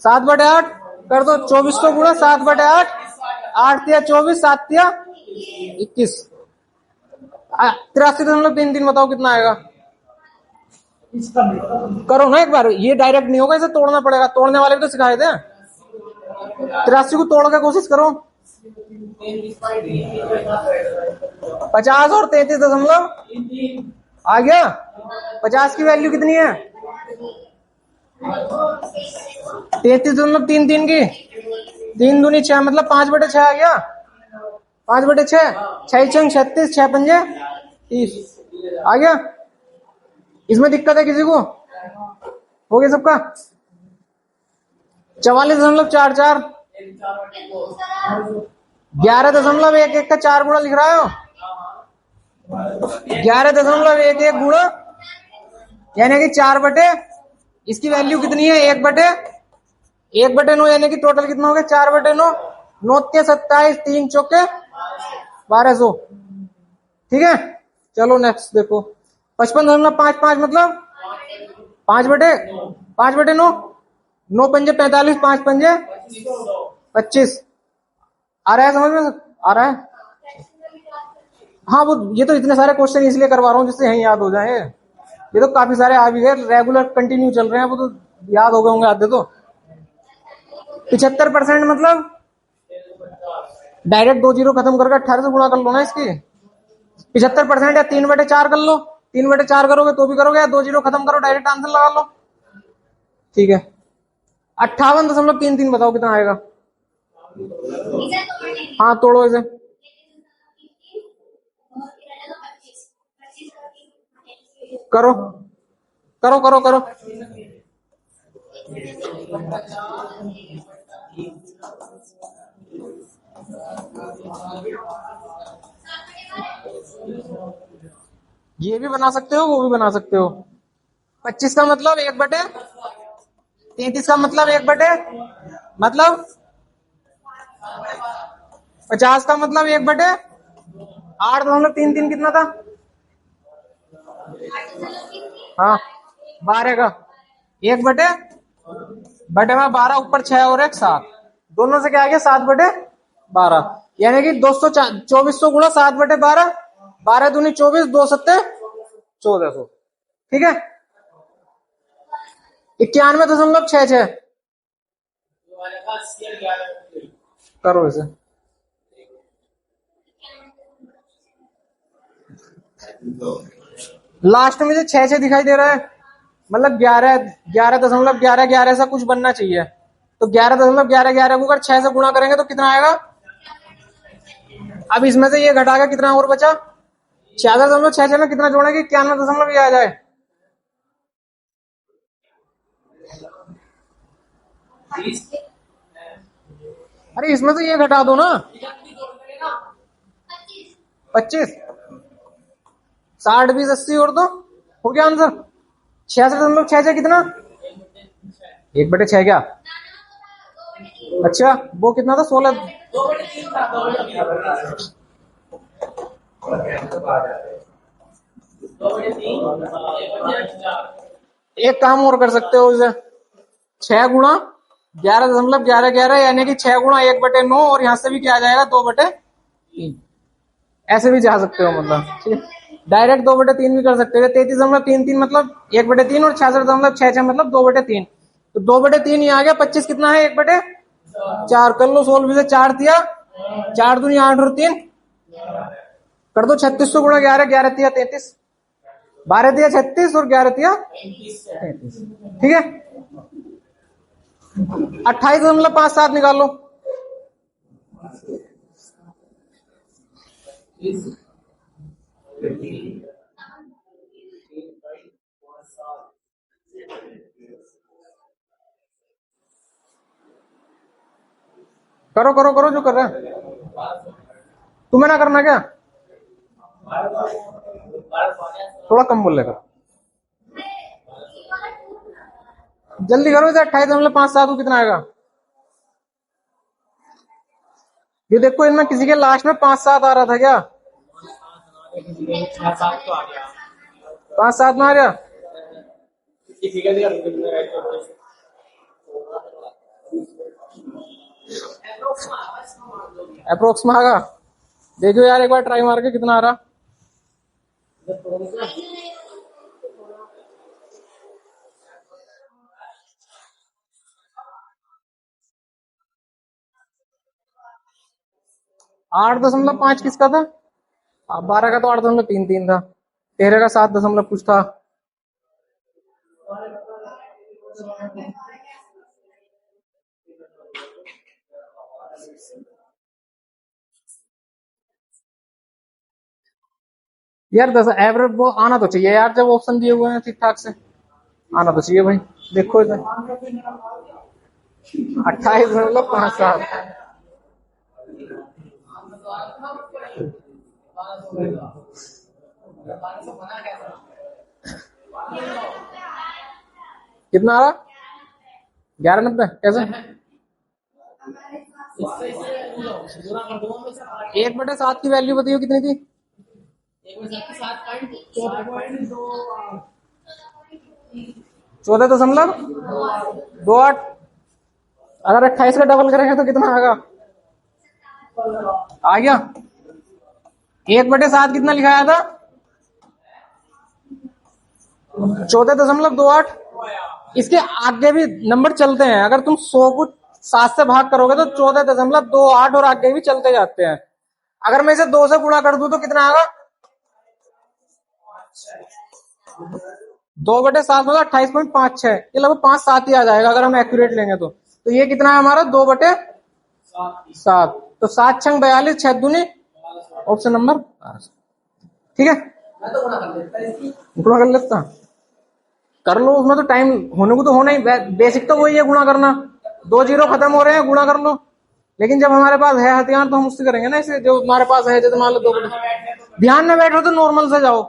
7/8 कर दो 2400 गुणा 7/8, 8 तिया 24, 7 तिया 21, 83.33 बताओ कितना आएगा। करो ना एक बार, ये डायरेक्ट नहीं होगा, इसे तोड़ना पड़ेगा, तोड़ने वाले भी तो सिखाए थे। 83 को तोड़ के कोशिश करो। 50 और 33 आ गया। 50 की वैल्यू कितनी है 33.33 की 3 दूनी 6 मतलब 5/6 आ गया। 5/6, 6 छंग 36, 6 पंजे 30 आ गया। इसमें दिक्कत है किसी को? हो गया सबका? 44.44, 11.11 का 4 गुणा लिख रहा हो। 11.11 गुणा यानी कि 4 बटे, इसकी वैल्यू कितनी है? 1/9, यानी कि टोटल कितना हो गया? 4/9। 9 के 27, 3 चौके 1200। ठीक है, चलो नेक्स्ट देखो। 55.55 मतलब 5/9। 9 पंजे 45, 5 पंजे 25। आ रहा है समझ में? आ रहा है? हाँ, वो ये तो इतने सारे क्वेश्चन इसलिए करवा रहा हूँ जिससे यही याद हो जाए। ये तो काफी सारे आ भी गए, रेगुलर कंटिन्यू चल रहे हैं, वो तो याद हो गए होंगे आधे तो। 75% मतलब डायरेक्ट 2 जीरो खत्म करके 18 से गुणा कर लो ना इसकी। 75% या 3/4 कर लो। 3/4 करोगे तो भी करोगे, या 2 जीरो खत्म करो, डायरेक्ट आंसर लगा लो। ठीक है, 58.33 बताओ कितना आएगा? हाँ, तोड़ो इसे। करो करो करो करो। ये भी बना सकते हो, वो भी बना सकते हो। 25 का मतलब 1/33 का मतलब 1/, मतलब 50 का मतलब 1/8.33 कितना था? हाँ, 12 का 1/12 ऊपर 6 और 1 7, दोनों से क्या आ गया? 7/12, यानी कि 2400 गुणा 7/12, 12 दूनी 24, 2 सत्ते 1400। ठीक है, 91.66 करो इसे। लास्ट में से 6 दिखाई दे रहा है, मतलब 11.11 ऐसा कुछ बनना चाहिए। तो 11.11 को अगर 6 से गुणा करेंगे तो कितना आएगा? अब इसमें से ये घटा के कितना और बचा? 66.66 में कितना जोड़ेंगे? 91 ये आ जाए। अरे इसमें से ये घटा दो ना, 25, 60, 20, 80 और दो, हो गया आंसर। 66.66 कितना? 1/6 क्या? अच्छा, वो कितना था? 16। एक काम और कर सकते हो इसे, 6 गुणा 11.11 यानी कि 6 गुणा 1/9, और यहां से भी क्या आ जाएगा? 2/3। ऐसे भी जा सकते हो, मतलब ठीक है। डायरेक्ट 2/3 भी कर सकते हो। 33.33 मतलब 1/3, और 66.66 मतलब 2/3। तो 2/3 ही आ गया। 25 कितना है? 1/4 कर लो सोल्व से। 4 दिया, 4 दूनी 8 और 3 कर दो 3600 गुणा 11, 11 दिया 33, 12 दिया 36 और 11 दिया 33। ठीक है, 28.57 निकालो। करो करो करो जो कर रहा है। तुम्हें ना करना क्या? थोड़ा कम बोल लेगा। जल्दी करो इसे। 28.57 को कितना आएगा? ये देखो, इनमें किसी के लास्ट में 5-7 आ रहा था क्या? 5-7 में आ रहा। अप्रोक्स में आगा। देखो यार, एक बार ट्राई मार के कितना आ रहा। 8.5 किसका था? 12 का तो 8.33 था। 13 का 7 दशमलव कुछ था। यार 10 एवरेज वो आना तो चाहिए यार, जब ऑप्शन दिए हुए हैं ठीक ठाक से आना तो चाहिए भाई। देखो इधर 28.57। कितना आ रहा? 11.90 कैसे? 1/7 की वैल्यू बताइए कितनी थी? 14.28। अगर 28 का डबल करेंगे तो कितना आएगा? आ गया 1/7 कितना लिखाया था? 14.28। इसके आगे भी नंबर चलते हैं, अगर तुम 100 को 7 से भाग करोगे तो 14.28 और आगे भी चलते जाते हैं। अगर मैं इसे 2 से गुणा कर दूं तो कितना आएगा? 2/7 मतलब 28.56। ये लगभग 5-7 ही आ जाएगा अगर हम एक्यूरेट लेंगे तो ये कितना है हमारा? 2/7। तो 7 छंग 42, 6 दूनी, ऑप्शन नंबर। ठीक है, गुणा कर लेता कर लो, उसमें तो टाइम होने को तो होना ही, बेसिक तो वही है गुणा करना। 2 जीरो खत्म हो रहे हैं, गुणा कर लो। लेकिन जब हमारे पास है हथियार तो हम उससे करेंगे ना, इसे जो हमारे पास है। जैसे मान लो 2। ध्यान में बैठो तो नॉर्मल से जाओ।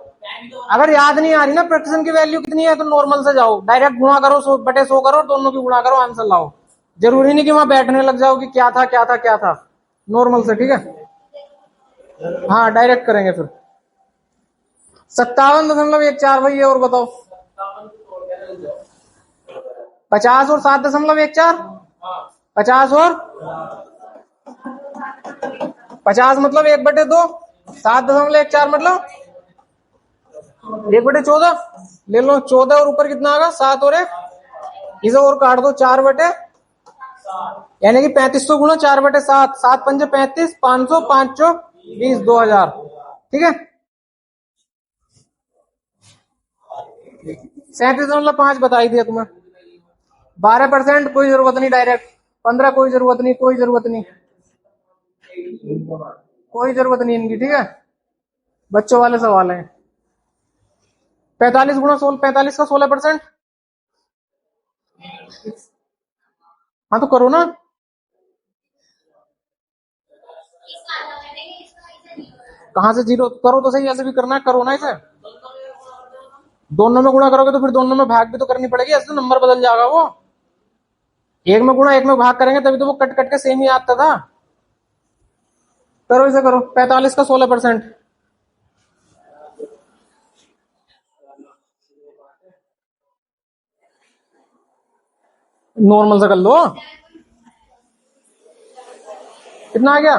अगर याद नहीं आ रही ना फ्रैक्शन की वैल्यू कितनी है तो नॉर्मल से जाओ, डायरेक्ट गुणा करो, 100/100 करो, दोनों की गुणा करो, आंसर लाओ। जरूरी नहीं कि वहां बैठने लग जाओ कि क्या था क्या था क्या था। नॉर्मल से, ठीक है। हाँ डायरेक्ट करेंगे फिर। 57.14 भाई, और बताओ। 50 और 7.14। 50 और 50 मतलब 1/2। 7.14 मतलब 1/14 ले लो। 14 और ऊपर कितना आएगा? 7 और 1, इसे और काट दो। 4/, यानी कि 3500 गुणा 4/7। 7 पंजे 35, 500, 5 20, 2000। ठीक है। 37.5 बता ही दिया तुम्हें। 12% कोई जरूरत नहीं, डायरेक्ट। 15 कोई जरूरत नहीं, कोई जरूरत नहीं, कोई जरूरत नहीं इनकी। ठीक है, बच्चों वाले सवाल हैं। 45 गुणा 16, 45 का 16%। हाँ तो करो ना। कहां से जीरो? करो तो सही, ऐसे भी करना है, करो ना इसे। दोनों में गुणा करोगे तो फिर दोनों में भाग भी तो करनी पड़ेगी, ऐसे तो नंबर बदल जाएगा वो। एक में गुणा एक में भाग करेंगे तभी तो वो कट कट के सेम ही आता था। करो इसे, करो। 45 का 16%। नॉर्मल से कर लो। कितना आ गया?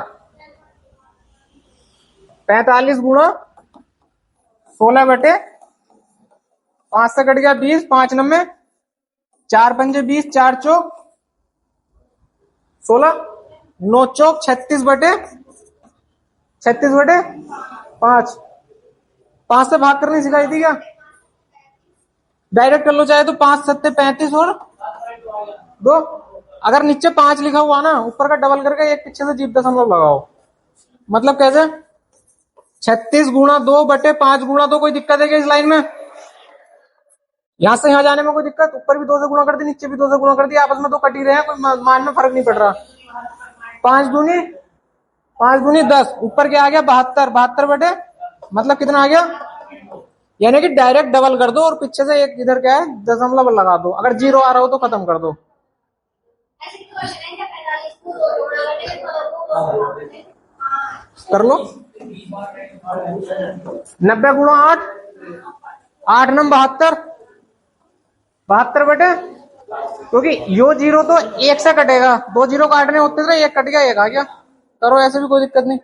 45 गुणा 16/5 से कट गया 20, 5 नंबे 4 पंजे 20, 4 चौक 16, 9 चौक 36/5। 5 से भाग करनी सिखाई थी क्या? डायरेक्ट कर लो चाहे तो। 5 7 35 और 2। अगर नीचे 5 लिखा हुआ ना, ऊपर का डबल करके एक पीछे से 0.5 लगाओ। मतलब कैसे? 36 गुणा 2/5 गुणा 2। कोई दिक्कत है क्या इस लाइन में? यहां से यहां जाने में कोई दिक्कत? ऊपर भी 2 से गुणा कर दी, नीचे भी 2 से गुणा कर दिया, आपस में तो कट ही रहे हैं, कोई मान में फर्क नहीं पड़ रहा। 5 दूनी 10, ऊपर क्या आ गया? 72। 72 मतलब कितना आ गया? यानी कि डायरेक्ट डबल कर दो और पीछे से एक इधर क्या है दशमलव लगा दो। अगर 0 आ रहा हो तो खत्म कर दो। कर लो। 90 गुणा 8, 8 नंबर 72। 72 क्योंकि यो 0 तो 1 से कटेगा, 2 0 काटने होते थे, 1 कट गया, 1 आ गया। करो ऐसे भी, कोई दिक्कत नहीं।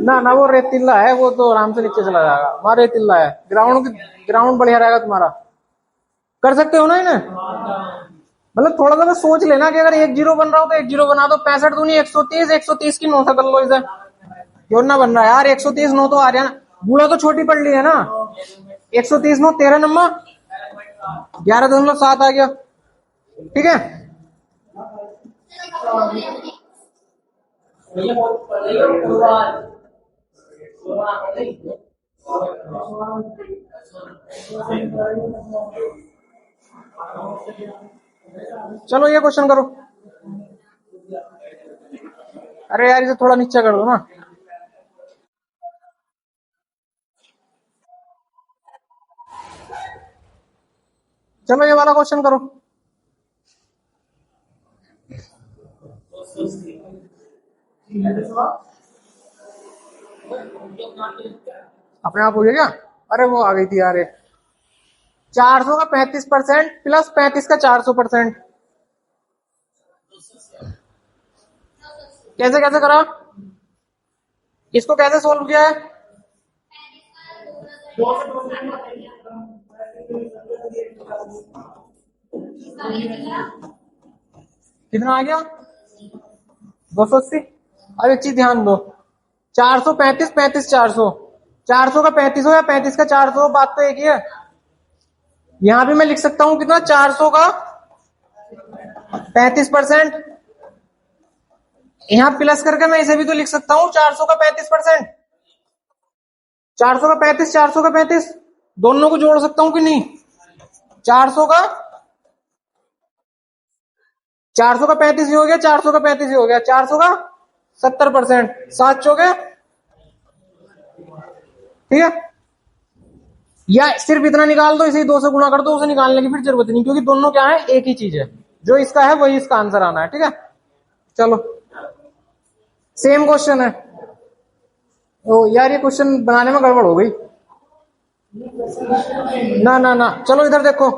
ना ना वो रेतिल्ला है, वो तो आराम से नीचे चला जाएगा। वहां रेतिल्ला है, ग्राउंड बढ़िया रहेगा तुम्हारा। कर सकते हो ना इन्हें। मतलब थोड़ा सा बस सोच लेना कि अगर 1 0 बन रहा हो तो 1 0 बना दो। 65 दूनी 130, 130 की 9 से कर लो इसे। क्यों ना बन रहा है यार? 130 9 तो आ रहा है ना, गुणा तो छोटी पड़ ली है ना। 130 9 13 नंबर 11.7 आ गया। ठीक है। चलो ये क्वेश्चन करो। अरे यार इसे थोड़ा नीचे कर दो ना। चलो ये वाला क्वेश्चन करो। अपने आप हो गया क्या? अरे वो आ गई थी यार। 400 का 35% प्लस 35 का 400%। कैसे कैसे करा? इसको कैसे सोल्व किया है? कितना आ गया? 280। अब एक चीज ध्यान दो, 435 35 400, 400 का 35 हो या 35 का 400, बात तो एक ही है। यहां भी मैं लिख सकता हूं कितना, 400 का 35%। यहां प्लस करके मैं इसे भी तो लिख सकता हूं 400 का 35%। 400 का 35 400 का 35 दोनों को जोड़ सकता हूं कि नहीं? 400 का 400 का 35 ही हो गया, 400 का 35 ही हो गया, 400 का 70%, 7 चौके, ठीक है। या सिर्फ इतना निकाल दो, इसे 2 से गुणा कर दो, उसे निकालने की फिर जरूरत नहीं, क्योंकि दोनों क्या है, एक ही चीज है। जो इसका है वही इसका आंसर आना है, ठीक है। चलो सेम क्वेश्चन है। ओ यार ये क्वेश्चन बनाने में गड़बड़ हो गई। ना ना ना, चलो इधर देखो।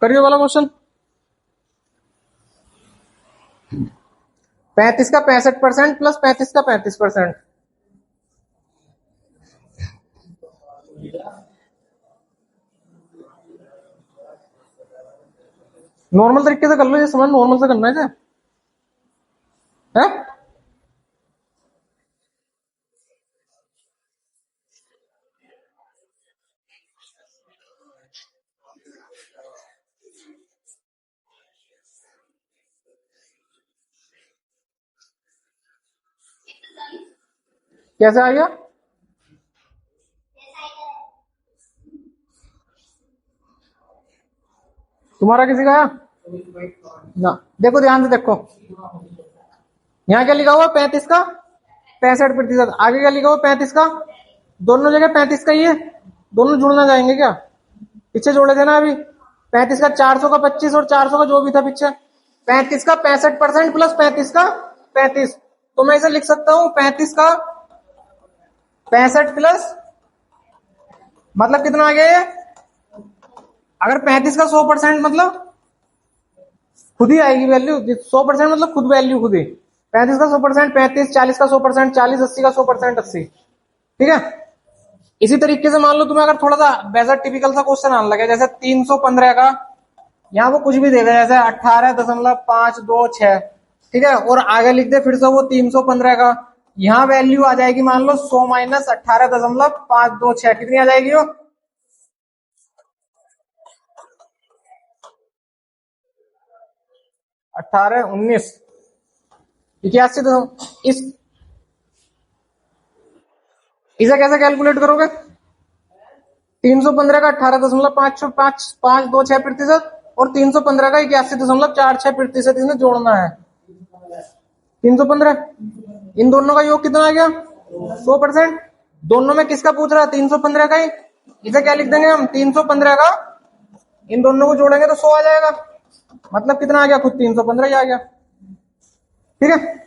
करिए वाला क्वेश्चन। 35 का 65% प्लस 35 का 35%। नॉर्मल तरीके से कर लो, ये समझ नॉर्मल से करना है। है? कैसे आ गया? तुम्हारा किसी का? ना देखो, ध्यान से देखो। यहाँ क्या लिखा हुआ, 35 का 65%। आगे क्या लिखा हुआ, 35 का, दोनों जगह 35 का ही है। दोनों जुड़ना जाएंगे क्या? पीछे जोड़े थे ना अभी। 35 का 400 का 25 और 400 का जो भी था पीछे। 35 का 65% प्लस 35 का 35, तो मैं इसे लिख सकता हूं 35 का 65 प्लस, मतलब कितना आ गया ये? अगर 35 का 100% मतलब खुद ही आएगी वैल्यू, 100% मतलब खुद वैल्यू खुद ही। 35 का 100% 35, 40 का 100% 40, 80 का 100% 80, ठीक है। इसी तरीके से मान लो तुम्हें अगर थोड़ा सा वैसा टिपिकल सा क्वेश्चन आने लगे, जैसे 315 का, यहाँ वो कुछ भी दे दे, जैसे 18.526, ठीक है, और आगे लिख दे फिर से वो 315 का, यहाँ वैल्यू आ जाएगी मान लो 100 माइनस 18.526, कितनी आ जाएगी वो? 18 19 81। इसे कैसे कैलकुलेट करोगे? 315 का 18.526 और 315 का 81.46 इसमें जोड़ना है। 315, इन दोनों का योग कितना आ गया? 100%। दोनों में किसका पूछ रहा है? 315 का ही। इसे क्या लिख देंगे हम, 315 का, इन दोनों को जोड़ेंगे तो 100 आ जाएगा। मतलब कितना आ गया, खुद 315 ही आ गया, ठीक है।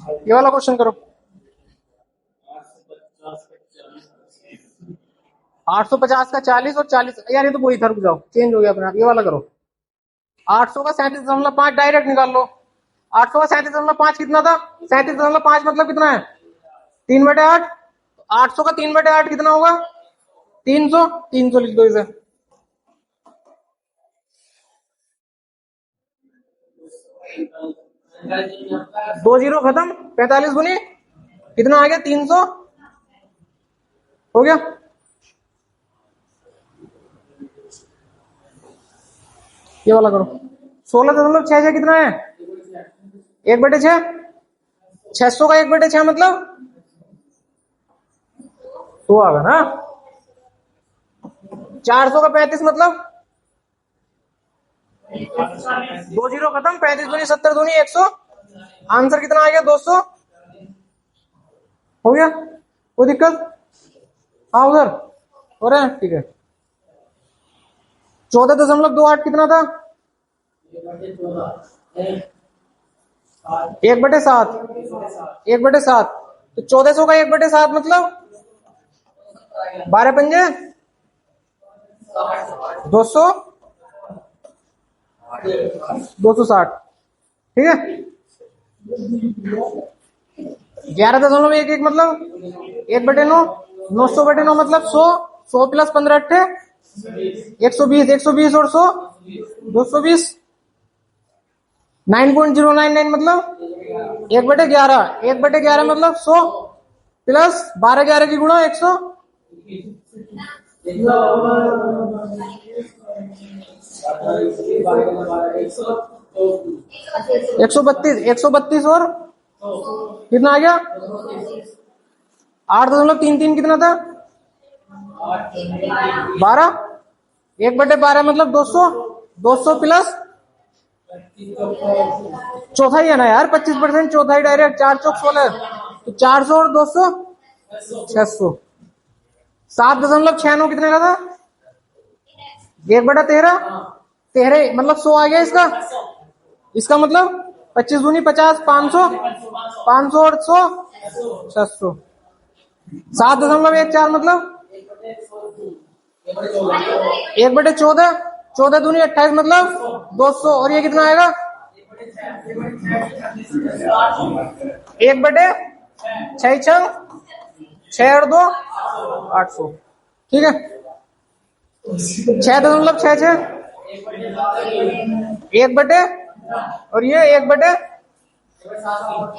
ये वाला क्वेश्चन करो। 850 का 40 और 40, यार ये तो वही था, रुक जाओ, चेंज हो गया अपने आप। ये वाला करो। 800 का 37.5 डायरेक्ट निकाल लो। 800 का 37.5 कितना था? 37.5 मतलब कितना है? 3/8। 800 का 3/8 कितना होगा? 300। 300 लिख दो इसे। दो जीरो खत्म। 45 गुनी कितना आ गया? 300 हो गया। ये वाला करो। 16.66 कितना है? 1/6। 600 का 1/6 मतलब 2 आ गया ना। 400 का 35 मतलब 2 जीरो खत्म। 35 दूनी 70 दूनी 100। आंसर कितना आ गया? 200 हो गया। कोई दिक्कत? हाँ उधर हो रहा है, ठीक है। 14.28 कितना था? 1/7। 1/7 तो 1400 का 1/7 मतलब 12 पंजे 200 260। ठीक है। 11.11 मतलब 1/9। 900/9 मतलब 100। 100 प्लस 15 अट्ठे 120। 120 और 100 220। 9.099 मतलब 1/11। 1/11 मतलब 100 प्लस 12 11 की गुणा 100। 132। 132 और कितना आ गया? 8.33 कितना था? 12। 1/12 मतलब 200। 200 प्लस चौथाई है ना यार, 25% चौथाई डायरेक्ट। 4 चौक 16 तो 400 और 200 600। 7.69 कितने का था? 1/13। 13 मतलब 100 आ गया इसका। इसका मतलब 25 दूनी 50 500। 500 और 100 600। 7.14 मतलब 1/14। 14 दूनी 28 मतलब 200 और ये कितना आएगा? 1/6 6 और 2 800। ठीक है। 6.66 1/, और ये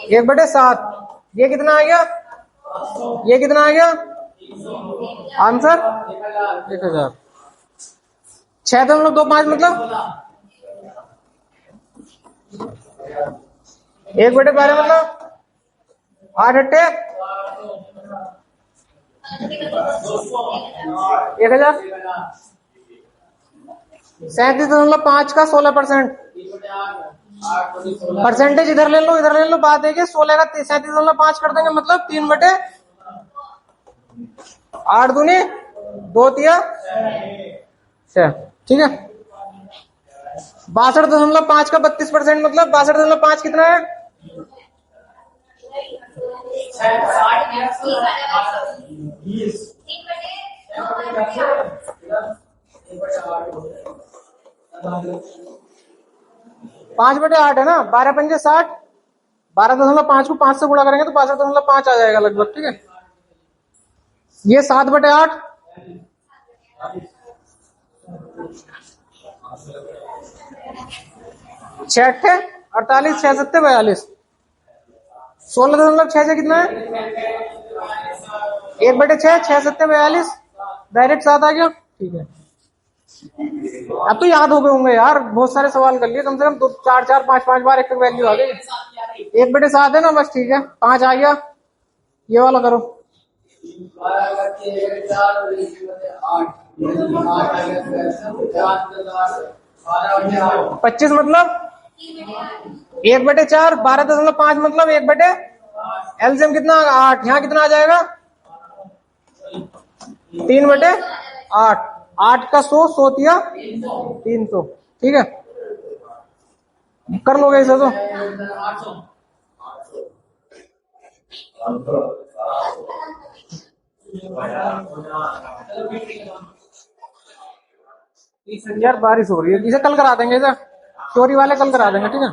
1/7। ये कितना आ गया? ये कितना आ गया? आंसर 1000। 6.25 मतलब 1/12 मतलब 8 अट्ठे 1000। 37.5 का 16%। परसेंटेज इधर ले लो इधर ले लो। बात है कि 16 का 37.5 कर देंगे मतलब 3/8 दूनी 2 तिया 6। ठीक है। 62.5 का 32% मतलब 62.5 कितना है? 5/8 है ना। 12 पंजे 60। 12.5 को 5 से गुणा करेंगे तो 62.5 आ जाएगा लगभग। ठीक है। ये 7/8 6 अट्ठे 48 6 सत्ते 42। 16.66 कितना है? 1/6 6 सत्ते 42 डायरेक्ट 7 आ गया। ठीक है। अब तो याद हो गए होंगे यार, बहुत सारे सवाल कर लिए। कम से कम 2 4 4 5 5 बार एक वैल्यू आ गई। 1/7 है ना बस। ठीक है। 5 आ गया। ये वाला करो। 25 मतलब 1/4। 12.5 मतलब 1/, एलसीएम कितना? 8। यहाँ कितना आ जाएगा? 3/8। 8 का 100 100 तिया 300। ठीक है। कर लोगे इसे तो। यार बारिश हो रही है, इसे कल करा देंगे इसे। थ्योरी वाले कल करा देंगे, ठीक है।